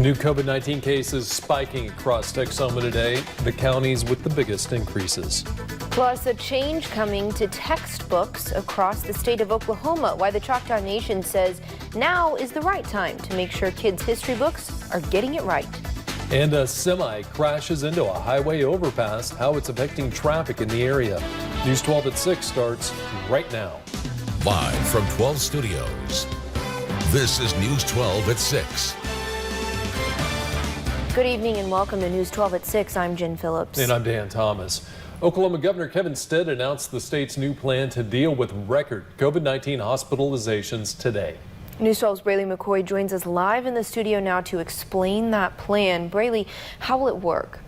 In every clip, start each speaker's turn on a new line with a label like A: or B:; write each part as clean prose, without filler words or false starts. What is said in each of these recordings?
A: New COVID-19 cases spiking across Texoma today, the counties with the biggest increases.
B: Plus, a change coming to textbooks across the state of Oklahoma. Why the Choctaw Nation says now is the right time to make sure kids' history books are getting it right.
A: And a semi crashes into a highway overpass, how it's affecting traffic in the area. News 12 at 6 starts right now.
C: Live from 12 Studios, this is News 12 at 6.
B: Good evening and welcome to News 12 at 6. I'm Jen Phillips.
A: And I'm Dan Thomas. Oklahoma Governor Kevin Stitt announced the state's new plan to deal with record COVID-19 hospitalizations today.
B: News 12's Braley McCoy joins us live in the studio now to explain that plan. Braley, how will it work?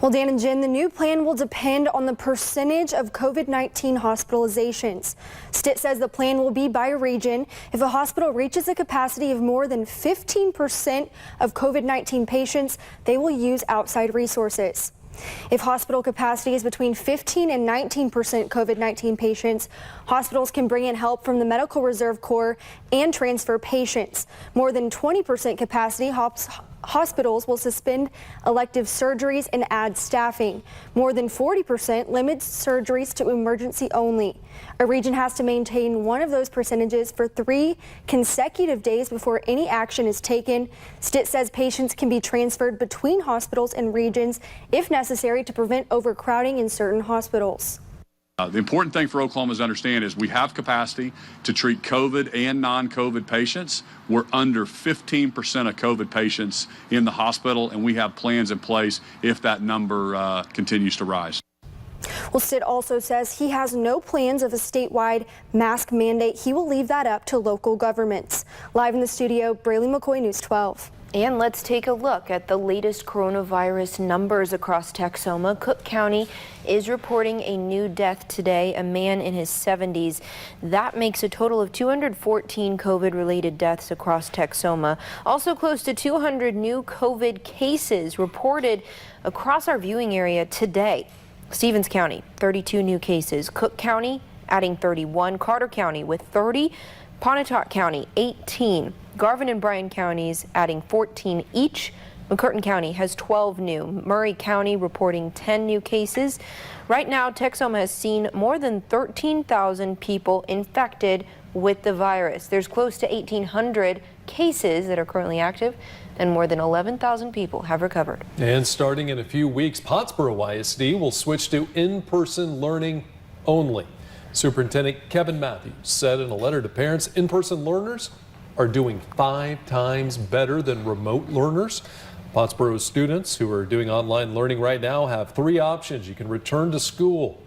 D: Well, Dan and Jen, the new plan will depend on the percentage of COVID-19 hospitalizations. Stitt says the plan will be by region. If a hospital reaches a capacity of more than 15% of COVID-19 patients, they will use outside resources. If hospital capacity is between 15 and 19% COVID-19 patients, hospitals can bring in help from the Medical Reserve Corps and transfer patients. More than 20% capacity, hospitals will suspend elective surgeries and add staffing. More than 40% limits surgeries to emergency only. A region has to maintain one of those percentages for 3 consecutive days before any action is taken. Stitt says patients can be transferred between hospitals and regions if necessary to prevent overcrowding in certain hospitals.
E: The important thing for Oklahoma to understand is we have capacity to treat COVID and non-COVID patients. We're under 15% of COVID patients in the hospital, and we have plans in place if that number continues to rise.
D: Well, Stitt also says he has no plans of a statewide mask mandate. He will leave that up to local governments. Live in the studio, Braley McCoy, News 12.
B: And let's take a look at the latest coronavirus numbers across Texoma. Cook County is reporting a new death today, a man in his 70s. That makes a total of 214 COVID-related deaths across Texoma. Also close to 200 new COVID cases reported across our viewing area today. Stevens County, 32 new cases. Cook County adding 31. Carter County with 30. Pontotoc County, 18. Garvin and Bryan counties adding 14 each. McCurtain County has 12 new. Murray County reporting 10 new cases. Right now, Texoma has seen more than 13,000 people infected with the virus. There's close to 1,800 cases that are currently active, and more than 11,000 people have recovered.
A: And starting in a few weeks, Pottsboro ISD will switch to in-person learning only. Superintendent Kevin Matthews said in a letter to parents, in-person learners are doing 5 times better than remote learners. Pottsboro students who are doing online learning right now have 3 options. You can return to school,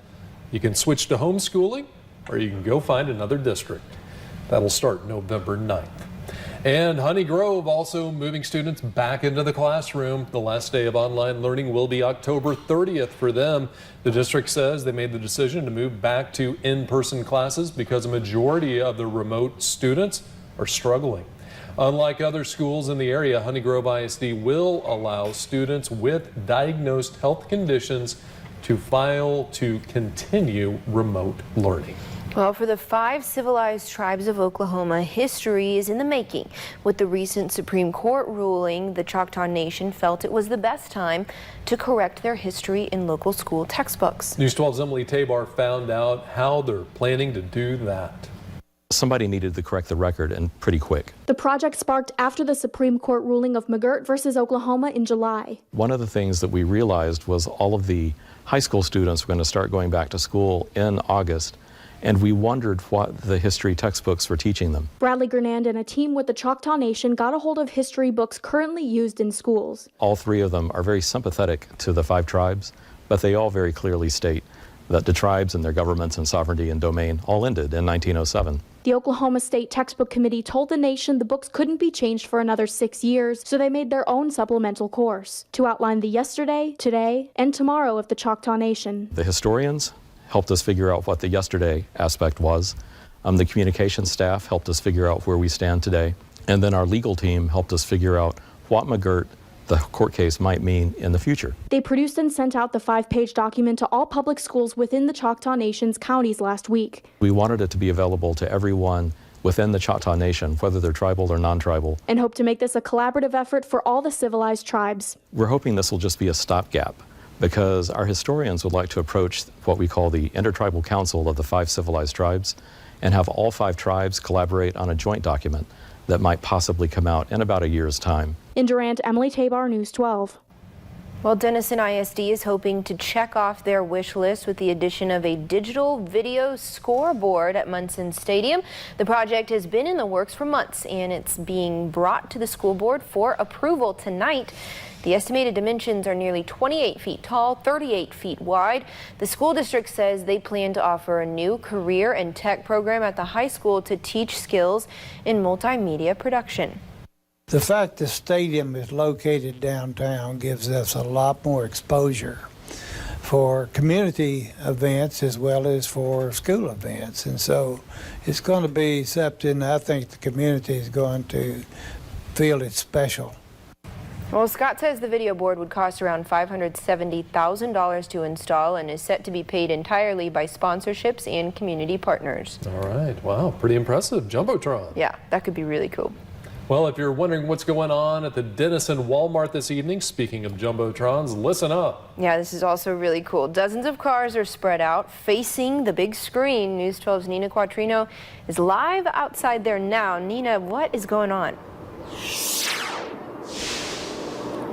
A: you can switch to homeschooling, or you can go find another district. That'll start November 9th. And Honey Grove also moving students back into the classroom. The last day of online learning will be October 30th for them. The district says they made the decision to move back to in-person classes because a majority of the remote students are struggling. Unlike other schools in the area, Honey Grove ISD will allow students with diagnosed health conditions to file to continue remote learning.
B: Well, for the 5 civilized tribes of Oklahoma, history is in the making. With the recent Supreme Court ruling, the Choctaw Nation felt it was the best time to correct their history in local school textbooks.
A: News 12's Emily Tabar found out how they're planning to do that.
F: Somebody needed to correct the record, and pretty quick.
G: The project sparked after the Supreme Court ruling of McGirt versus Oklahoma in July.
F: One of the things that we realized was all of the high school students were going to start going back to school in August, and we wondered what the history textbooks were teaching them.
G: Bradley Gernand and a team with the Choctaw Nation got a hold of history books currently used in schools.
F: All 3 of them are very sympathetic to the 5 tribes, but they all very clearly state that the tribes and their governments and sovereignty and domain all ended in 1907.
G: The Oklahoma State Textbook Committee told the nation the books couldn't be changed for another 6 years, so they made their own supplemental course to outline the yesterday, today, and tomorrow of the Choctaw Nation.
F: The historians helped us figure out what the yesterday aspect was. The communications staff helped us figure out where we stand today. And then our legal team helped us figure out what McGirt, the court case, might mean in the future.
G: They produced and sent out the 5-page document to all public schools within the Choctaw Nation's counties last week.
F: We wanted it to be available to everyone within the Choctaw Nation, whether they're tribal or non-tribal.
G: And hope to make this a collaborative effort for all the civilized tribes.
F: We're hoping this will just be a stopgap, because our historians would like to approach what we call the Intertribal Council of the 5 civilized tribes and have all 5 tribes collaborate on a joint document that might possibly come out in about a year's time.
G: In Durant, Emily Tabar, News 12.
B: Well, Denison ISD is hoping to check off their wish list with the addition of a digital video scoreboard at Munson Stadium. The project has been in the works for months, and it's being brought to the school board for approval tonight. The estimated dimensions are nearly 28 feet tall, 38 feet wide. The school district says they plan to offer a new career and tech program at the high school to teach skills in multimedia production.
H: The fact the stadium is located downtown gives us a lot more exposure for community events as well as for school events. And so it's going to be something I think the community is going to feel it's special.
B: Well, Scott says the video board would cost around $570,000 to install and is set to be paid entirely by sponsorships and community partners.
A: All right. Wow. Pretty impressive. Jumbotron.
B: Yeah, that could be really cool.
A: Well, if you're wondering what's going on at the Denison Walmart this evening, speaking of Jumbotrons, listen up.
B: Yeah, this is also really cool. Dozens of cars are spread out facing the big screen. News 12's Nina Quattrino is live outside there now. Nina, what is going on?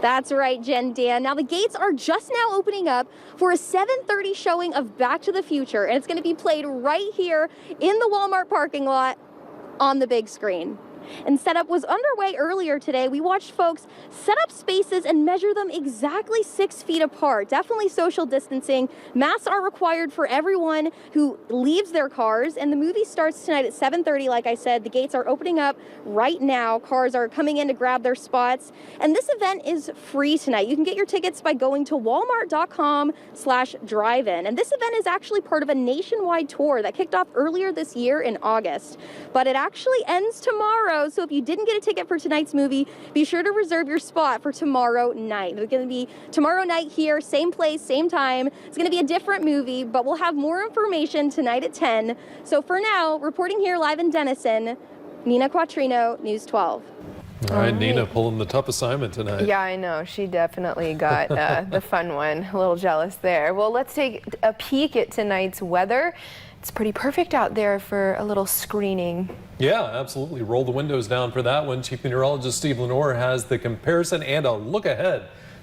I: That's right, Jen, Dan. Now the gates are just now opening up for a 7:30 showing of Back to the Future, and it's going to be played right here in the Walmart parking lot on the big screen. And setup was underway earlier today. We watched folks set up spaces and measure them exactly 6 feet apart. Definitely social distancing. Masks are required for everyone who leaves their cars. And the movie starts tonight at 7:30. Like I said, the gates are opening up right now. Cars are coming in to grab their spots. And this event is free tonight. You can get your tickets by going to walmart.com/drive-in. And this event is actually part of a nationwide tour that kicked off earlier this year in August. But it actually ends tomorrow. So if you didn't get a ticket for tonight's movie, be sure to reserve your spot for tomorrow night. It's going to be tomorrow night here, same place, same time. It's going to be a different movie, but we'll have more information tonight at 10. So for now, reporting here live in Denison, Nina Quattrino, News 12.
A: All right, Nina pulling the tough assignment tonight.
B: Yeah, I know. She definitely got the fun one. A little jealous there. Well, let's take a peek at tonight's weather. It's pretty perfect out there for a little screening.
A: Yeah, absolutely. Roll the windows down for that one. Chief Meteorologist Steve Lenore has the comparison and a look ahead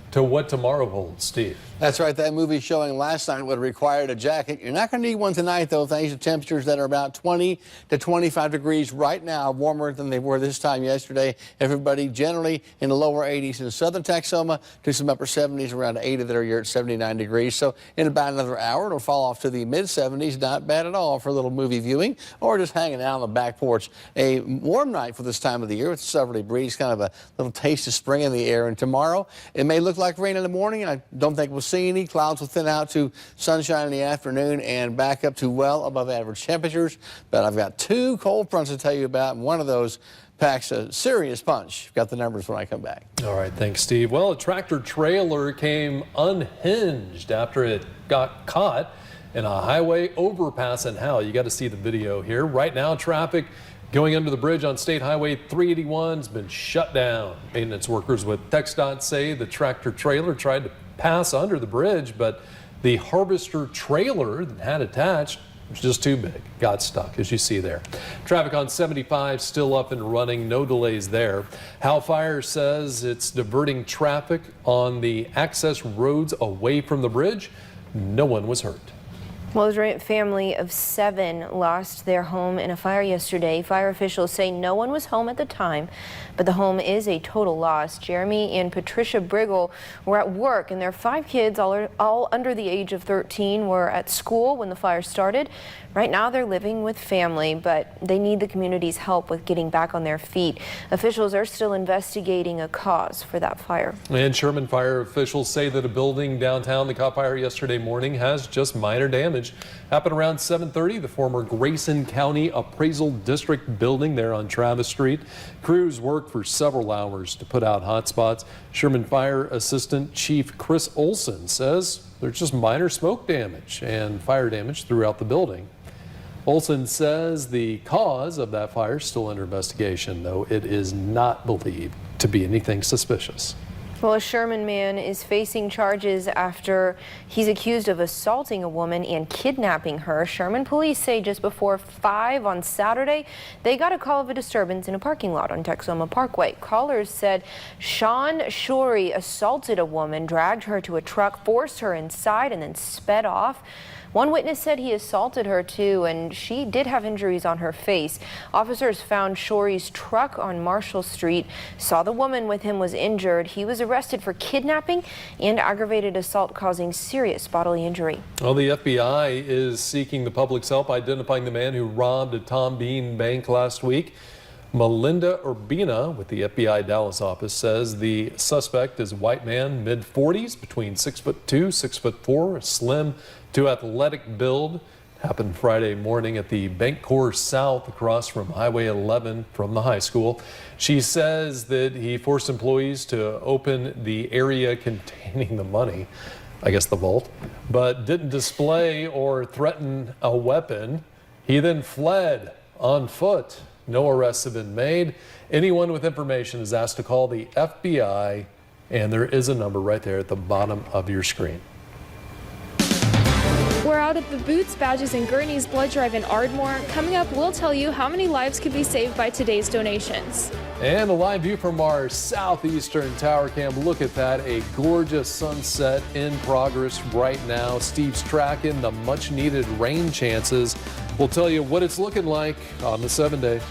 A: to what tomorrow holds. Steve.
J: That's right. That movie showing last night would have required a jacket. You're not going to need one tonight, though, thanks to temperatures that are about 20 to 25 degrees right now, warmer than they were this time yesterday. Everybody generally in the lower 80s in southern Texoma to some upper 70s, around 80 that are here at 79 degrees. So in about another hour, it'll fall off to the mid 70s. Not bad at all for a little movie viewing or just hanging out on the back porch. A warm night for this time of the year with a southerly breeze, kind of a little taste of spring in the air. And tomorrow, it may look like rain in the morning. I don't think we'll see any. Clouds will thin out to sunshine in the afternoon and back up to well above average temperatures. But I've got 2 cold fronts to tell you about, and one of those packs a serious punch. Got the numbers when I come back.
A: All right, thanks, Steve. Well, a tractor trailer came unhinged after it got caught in a highway overpass in Howell. You got to see the video here. Right now, traffic going under the bridge on State Highway 381 has been shut down. Maintenance workers with TxDOT say the tractor trailer tried to pass under the bridge, but the harvester trailer that had attached was just too big. Got stuck, as you see there. Traffic on 75 still up and running. No delays there. Howell Fire says it's diverting traffic on the access roads away from the bridge. No one was hurt.
B: Well, a family of 7 lost their home in a fire yesterday. Fire officials say no one was home at the time, but the home is a total loss. Jeremy and Patricia Briggle were at work, and their 5 kids, all under the age of 13, were at school when the fire started. Right now, they're living with family, but they need the community's help with getting back on their feet. Officials are still investigating a cause for that fire.
A: And Sherman fire officials say that a building downtown that caught fire yesterday morning has just minor damage. Happened around 7:30, the former Grayson County Appraisal District building there on Travis Street. Crews worked for several hours to put out hot spots. Sherman Fire Assistant Chief Chris Olson says there's just minor smoke damage and fire damage throughout the building. Olson says the cause of that fire is still under investigation, though it is not believed to be anything suspicious.
B: Well, a Sherman man is facing charges after he's accused of assaulting a woman and kidnapping her. Sherman police say just before 5 on Saturday, they got a call of a disturbance in a parking lot on Texoma Parkway. Callers said Sean Shorey assaulted a woman, dragged her to a truck, forced her inside, and then sped off. One witness said he assaulted her too, and she did have injuries on her face. Officers found Shorey's truck on Marshall Street, saw the woman with him was injured. He was arrested for kidnapping and aggravated assault causing serious bodily injury.
A: Well, the FBI is seeking the public's help identifying the man who robbed a Tom Bean bank last week. Melinda Urbina with the FBI Dallas office says the suspect is a white man, mid-40s, between 6'2", 6'4", slim to athletic build. Happened Friday morning at the Bank Course South across from Highway 11 from the high school. She says that he forced employees to open the area containing the money, I guess the vault, but didn't display or threaten a weapon. He then fled on foot. No arrests have been made. Anyone with information is asked to call the FBI, and there is a number right there at the bottom of your screen.
K: We're out at the Boots, Badges, and Gurney's blood drive in Ardmore. Coming up, we'll tell you how many lives could be saved by today's donations.
A: And a live view from our southeastern tower cam. Look at that, a gorgeous sunset in progress right now. Steve's tracking the much needed rain chances. We'll tell you what it's looking like on the 7-day.